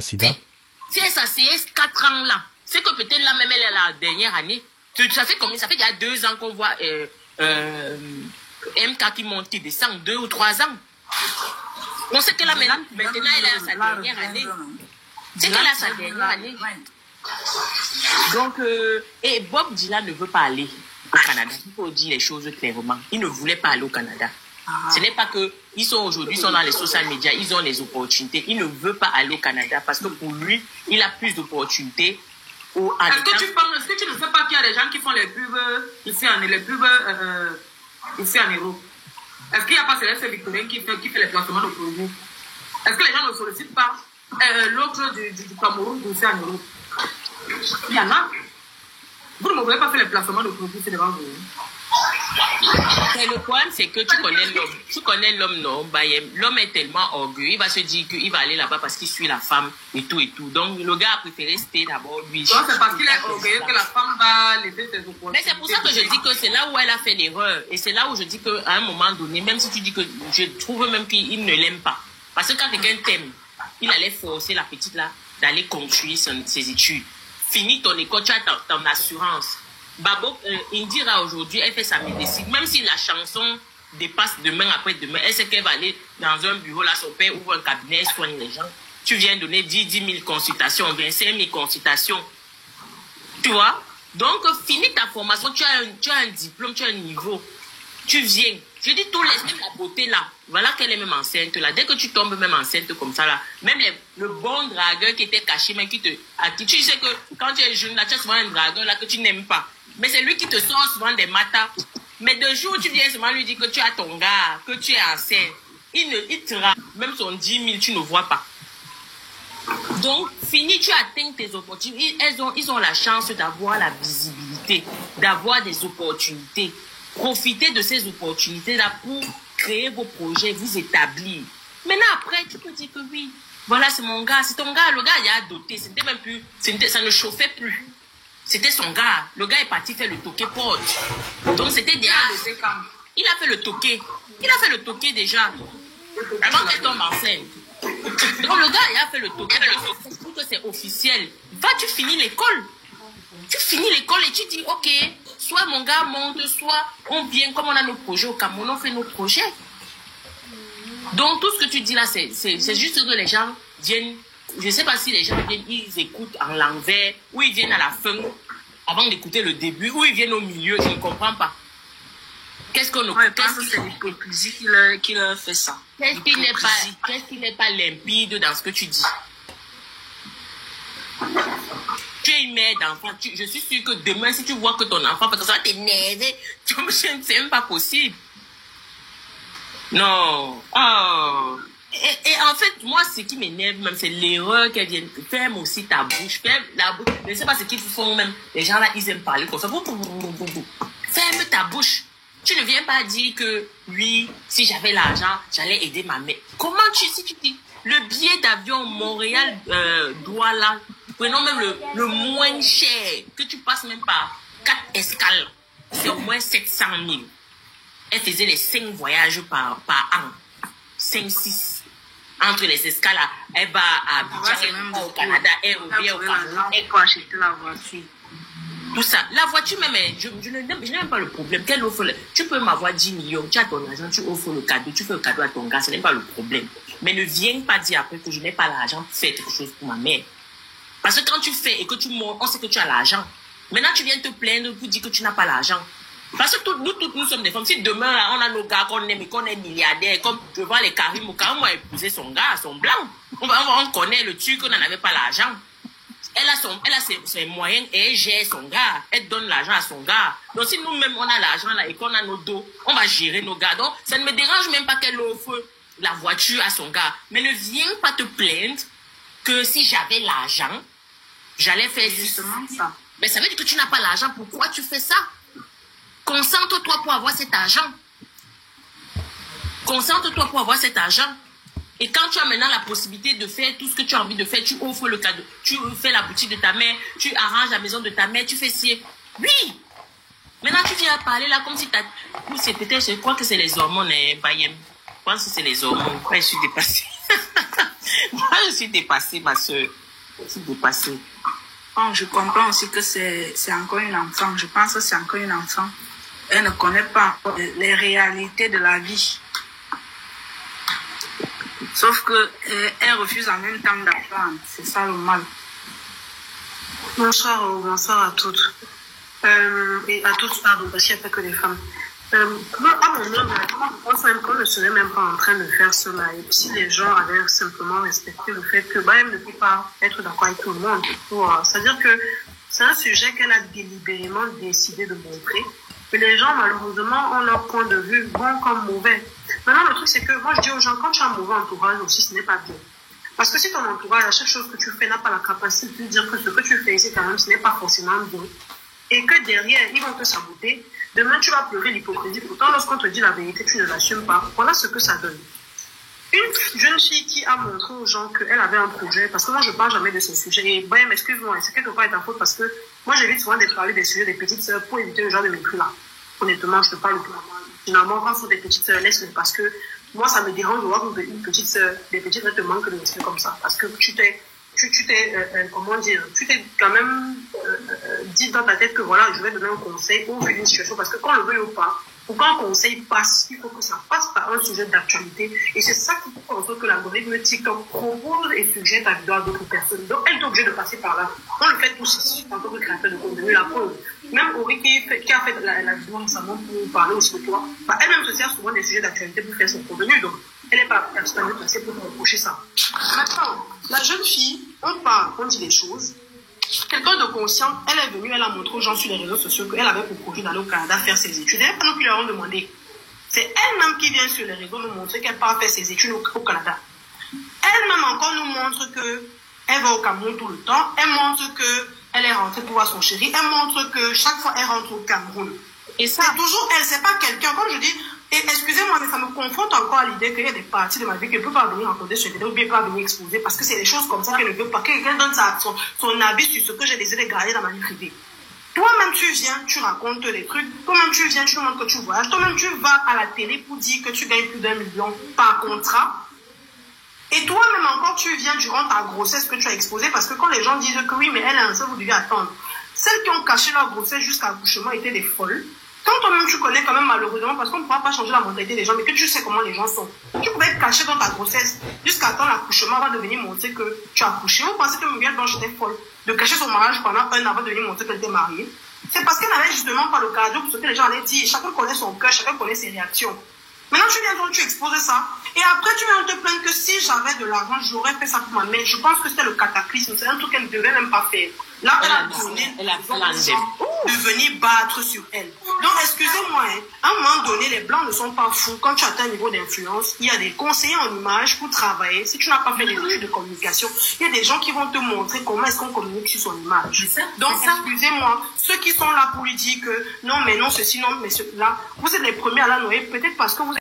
Sida. Si elle s'assied 4 ans là, c'est que peut-être là même elle est la dernière année. Ça fait combien? Ça fait il y a 2 ans qu'on voit MK qui monte, qui descend, 2 ou 3 ans. On sait que là maintenant elle est à sa dernière année. C'est qu'elle a sa dernière année. Donc, et Bob Dylan ne veut pas aller au Canada. Il faut dire les choses clairement. Il ne voulait pas aller au Canada. Ce n'est pas que ils sont aujourd'hui, ils sont dans les social media, ils ont les opportunités. Il ne veut pas aller au Canada parce que pour lui, il a plus d'opportunités. Est-ce que tu ne sais pas qu'il y a des gens qui font les pubs ici en Europe? Est-ce qu'il n'y a pas Céleste Victorien qui fait les placements de produits? Est-ce que les gens ne sollicitent pas l'autre du Cameroun ici en Europe? Il y en a. Vous ne pouvez pas faire les placements de produits, c'est devant vous. Mais le problème, c'est que tu connais l'homme. Tu connais l'homme, non? L'homme est tellement orgueilleux. Il va se dire qu'il va aller là-bas parce qu'il suit la femme et tout et tout. Donc, le gars a préféré rester d'abord lui. Donc, c'est parce qu'il est orgueilleux que la femme va laisser ses opportunités. Mais c'est pour ça que je dis que c'est là où elle a fait l'erreur. Et c'est là où je dis qu'à un moment donné, même si tu dis que je trouve même qu'il ne l'aime pas. Parce que quand quelqu'un t'aime, il allait forcer la petite là d'aller conclure ses études. Finis ton école, tu as ton assurance. Babo, Indira aujourd'hui, elle fait sa médecine. Même si la chanson dépasse demain après demain, elle sait qu'elle va aller dans un bureau, là, son père ouvre un cabinet, elle soigne les gens. Tu viens donner 10 000 consultations, 25 000 consultations. Tu vois? Donc, finis ta formation, tu as un diplôme, tu as un niveau. Tu viens. Je dis tout laisse, même la beauté là. Voilà qu'elle est même enceinte là. Dès que tu tombes même enceinte comme ça là, même le bon dragueur qui était caché, mais qui te... Tu sais que quand tu es jeune là, tu as souvent un dragueur là que tu n'aimes pas. Mais c'est lui qui te sort souvent des matins. Mais de jour, tu viens seulement lui dire que tu as ton gars, que tu es enceinte. Il te rend. Même son 10 000, tu ne vois pas. Donc, fini, tu atteins tes opportunités. Ils ont la chance d'avoir la visibilité, d'avoir des opportunités. Profitez de ces opportunités-là pour créer vos projets, vous établir. Maintenant, après, tu peux dire que oui, voilà, c'est mon gars, c'est ton gars. Le gars, il a doté. C'était même plus, ça ne chauffait plus. C'était son gars. Le gars est parti faire le toqué porte. Donc, c'était déjà... Il a fait le toqué. Il a fait le toqué déjà. Avant qu'elle tombe enceinte. Donc, le gars, il a fait le toqué. Pour que c'est officiel. Va, tu finis l'école. Tu finis l'école et tu dis, ok, soit mon gars monte, soit on vient, comme on a nos projets au Cameroun, on fait nos projets. Donc, tout ce que tu dis là, c'est juste que les gens viennent... Je ne sais pas si les gens viennent, ils écoutent en l'envers, ou ils viennent à la fin, avant d'écouter le début, ou ils viennent au milieu, je ne comprends pas. Qu'est-ce qu'on je pense que c'est l'hypocrisie qui leur fait ça. Qu'est-ce qui n'est pas limpide dans ce que tu dis? Tu es une mère d'enfant, je suis sûre que demain, si tu vois que ton enfant, parce que ça va t'énerver, c'est même pas possible. Non. Oh. Et en fait, moi, ce qui m'énerve même, c'est l'erreur qu'elle vient. Ferme aussi ta bouche. Ferme la bouche. Je ne sais pas ce qu'ils font même. Les gens là, ils aiment parler comme ça. Ferme ta bouche. Tu ne viens pas dire que, oui, si j'avais l'argent, j'allais aider ma mère. Comment si tu dis, le billet d'avion Montréal-Douala, prenons même le moins cher, que tu passes même par 4 escales, c'est au moins 700 000. Elle faisait les 5 voyages par an. 5-6. Entre les escales, elle va à Abidjan, au Canada, elle revient au Cameroun, elle peut acheter la voiture. Tout ça. La voiture même, je n'aime pas le problème. Qu'elle offre tu peux m'avoir 10 millions, tu as ton argent, tu offres le cadeau, tu fais le cadeau à ton gars, ce n'est pas le problème. Mais ne viens pas dire après que je n'ai pas l'argent pour faire quelque chose pour ma mère. Parce que quand tu fais et que tu montes, on sait que tu as l'argent. Maintenant, tu viens te plaindre pour dire que tu n'as pas l'argent. Parce que nous sommes des femmes. Si demain, là, on a nos gars qu'on aime et qu'on est milliardaires, comme je vois les Karim a épousé son gars, son blanc. On connaît le truc, on n'en avait pas l'argent. Elle a ses moyens et elle gère son gars. Elle donne l'argent à son gars. Donc si nous-mêmes, on a l'argent là et qu'on a nos dos, on va gérer nos gars. Donc ça ne me dérange même pas qu'elle offre la voiture à son gars. Mais ne viens pas te plaindre que si j'avais l'argent, j'allais faire justement ça. Mais ça veut dire que tu n'as pas l'argent. Pourquoi tu fais ça? Concentre-toi pour avoir cet argent. Concentre-toi pour avoir cet argent. Et quand tu as maintenant la possibilité de faire tout ce que tu as envie de faire, tu offres le cadeau, tu fais la boutique de ta mère, tu arranges la maison de ta mère, tu fais ci. Oui! Maintenant, tu viens parler là comme si tu as... C'est peut-être, je crois que c'est les hormones, Bayem. Je pense que c'est les hormones. Ouais, je suis dépassée. Moi, je suis dépassée, ma soeur. Je suis dépassée. Bon, je comprends aussi que c'est encore une enfant. Je pense que c'est encore une enfant. Elle ne connaît pas encore les réalités de la vie. Sauf que elle refuse en même temps d'apprendre. C'est ça le mal. Bonsoir à toutes. Et à toutes, pardon, parce qu'il n'y a pas que des femmes. À mon nom, je pense même qu'on ne serait même pas en train de faire cela. Et si les gens avaient simplement respecté le fait que elle ne peut pas être d'accord avec tout le monde. C'est-à-dire que c'est un sujet qu'elle a délibérément décidé de montrer. Et les gens, malheureusement, ont leur point de vue bon comme mauvais. Maintenant, le truc, c'est que moi, je dis aux gens, quand tu as un mauvais entourage aussi, ce n'est pas bien. Parce que si ton entourage, à chaque chose que tu fais, n'a pas la capacité de dire que ce que tu fais ici, quand même, ce n'est pas forcément bien, et que derrière, ils vont te saboter, demain, tu vas pleurer l'hypocrisie. Pourtant, lorsqu'on te dit la vérité, tu ne l'assumes pas. Voilà ce que ça donne. Une jeune fille qui a montré aux gens qu'elle avait un projet, parce que moi, je ne parle jamais de ce sujet. Et excuse-moi, c'est quelque part ta faute parce que moi, j'évite souvent de parler des sujets des petites sœurs pour éviter le genre de mépris-là. Honnêtement, je te parle plus. Finalement, quand c'est des petites sœurs, laisse-les parce que moi, ça me dérange de voir une petite sœur, des petites sœurs te manquent de respect comme ça. Parce que tu t'es quand même dit dans ta tête que voilà, je vais donner un conseil au vu d'une situation. Parce que quand on le veut ou pas, ou quand un conseil passe, il faut que ça passe par un sujet d'actualité. Et c'est ça qui fait en sorte que l'algorithme TikTok propose et suggère ta vidéo à d'autres personnes. Donc, elle est obligée de passer par là. On le fait tous ici, en tant que créateur de contenu, la preuve. Même Ori qui a fait la vidéo récemment pour parler aussi de toi, elle-même se sert souvent des sujets d'actualité pour faire son contenu. Donc, elle n'est pas personnellement placée pour reprocher ça. Maintenant, la jeune fille, on parle, on dit des choses. Quelqu'un de conscient, elle est venue, elle a montré aux gens sur les réseaux sociaux qu'elle avait pour projet d'aller au Canada faire ses études. C'est pas nous qui leur avons demandé. C'est elle-même qui vient sur les réseaux nous montrer qu'elle part faire ses études au Canada. Elle-même encore nous montre qu'elle va au Cameroun tout le temps. Elle montre qu'elle est rentrée pour voir son chéri. Elle montre que chaque fois elle rentre au Cameroun. Et ça, c'est toujours elle, c'est pas quelqu'un. Comme je dis, et excusez-moi, mais ça me confronte encore à l'idée qu'il y a des parties de ma vie qu'elle ne peut pas venir raconter sur vidéo ou bien pas venir exposer parce que c'est des choses comme ça qu'elle ne veut pas. Qu'elle donne son avis sur ce que j'ai décidé de garder dans ma vie privée. Toi-même, tu viens, tu racontes des trucs. Toi-même, tu viens, tu nous montres que tu voyages. Toi-même, tu vas à la télé pour dire que tu gagnes plus d'1 million par contrat. Et toi-même encore, tu viens durant ta grossesse que tu as exposée parce que quand les gens disent que oui, mais elle est enceinte, vous devez attendre. Celles qui ont caché leur grossesse jusqu'à l'accouchement étaient des folles. Quand toi-même tu connais quand même malheureusement, parce qu'on ne pourra pas changer la mentalité des gens, mais que tu sais comment les gens sont. Tu pouvais être caché dans ta grossesse jusqu'à temps l'accouchement avant de venir montrer que tu as accouché. Vous pensez que Miguel Blanche était folle de cacher son mariage pendant 1 an avant de venir montrer qu'elle était mariée? C'est parce qu'elle n'avait justement pas le cardio pour ce que les gens allaient dire. Chacun connaît son cœur, chacun connaît ses réactions. Maintenant, tu viens donc, tu exposes ça. Et après, tu viens te plaindre que si j'avais de l'argent, j'aurais fait ça pour ma mère. Je pense que c'était le cataclysme. C'est un truc qu'elle ne devait même pas faire. Là, elle a donné de venir battre sur elle. Donc, excusez-moi, à un moment donné, les blancs ne sont pas fous. Quand tu atteins un niveau d'influence, il y a des conseillers en image pour travailler. Si tu n'as pas fait des études de communication, il y a des gens qui vont te montrer comment est-ce qu'on communique sur son image. Donc, excusez-moi, ceux qui sont là pour lui dire que non, mais non, ceci, non, mais cela, vous êtes les premiers à la noyer, peut-être parce que vous